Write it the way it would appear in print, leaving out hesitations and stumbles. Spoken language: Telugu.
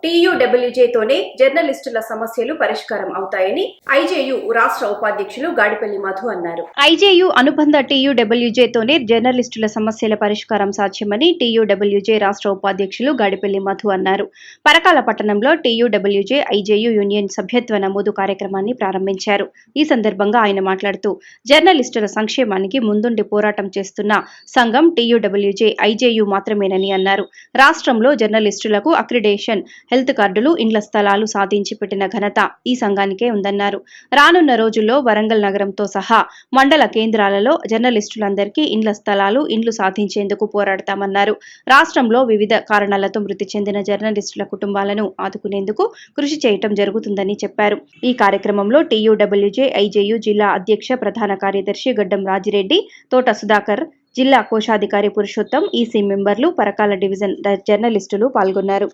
టీయూడబ్ల్యూజేతోనే జర్నలిస్టుల సమస్యలు పరిష్కారం అవుతాయని ఐజేయు రాష్ట్ర ఉపాధ్యక్షులు గాడిపల్లి మధు అన్నారు. ఐజేయు అనుబంధ టీయూడబ్ల్యూజేతోనే జర్నలిస్టుల సమస్యల పరిష్కారం సాధ్యమని టీయూడబ్ల్యూజే రాష్ట్ర ఉపాధ్యక్షులు గాడిపల్లి మధు అన్నారు. పరకాల పట్టణంలో టీయూడబ్ల్యూజే ఐజేయు యూనియన్ సభ్యత్వ నమోదు కార్యక్రమాన్ని ప్రారంభించారు. ఈ సందర్భంగా ఆయన మాట్లాడుతూ జర్నలిస్టుల సంక్షేమానికి ముందుండి పోరాటం చేస్తున్న సంఘం టీయూడబ్ల్యూజే ఐజేయు మాత్రమేనని అన్నారు. రాష్ట్రంలో జర్నలిస్టులకు అక్రిడేషన్, హెల్త్ కార్డులు, ఇండ్ల స్థలాలు సాధించి పెట్టిన ఘనత ఈ సంఘానికే ఉందన్నారు. రానున్న రోజుల్లో వరంగల్ నగరంతో సహా మండల కేంద్రాలలో జర్నలిస్టులందరికీ ఇండ్ల స్థలాలు, ఇండ్లు సాధించేందుకు పోరాడతామన్నారు. రాష్ట్రంలో వివిధ కారణాలతో మృతి చెందిన జర్నలిస్టుల కుటుంబాలను ఆదుకునేందుకు కృషి చేయటం జరుగుతుందని చెప్పారు. ఈ కార్యక్రమంలో టీయూడబ్ల్యూజే ఐజేయు జిల్లా అధ్యక్ష ప్రధాన కార్యదర్శి గడ్డం రాజిరెడ్డి, తోట సుధాకర్, జిల్లా కోశాధికారి పురుషోత్తం, ఈసీ మెంబర్లు, పరకాల డివిజన్ జర్నలిస్టులు పాల్గొన్నారు.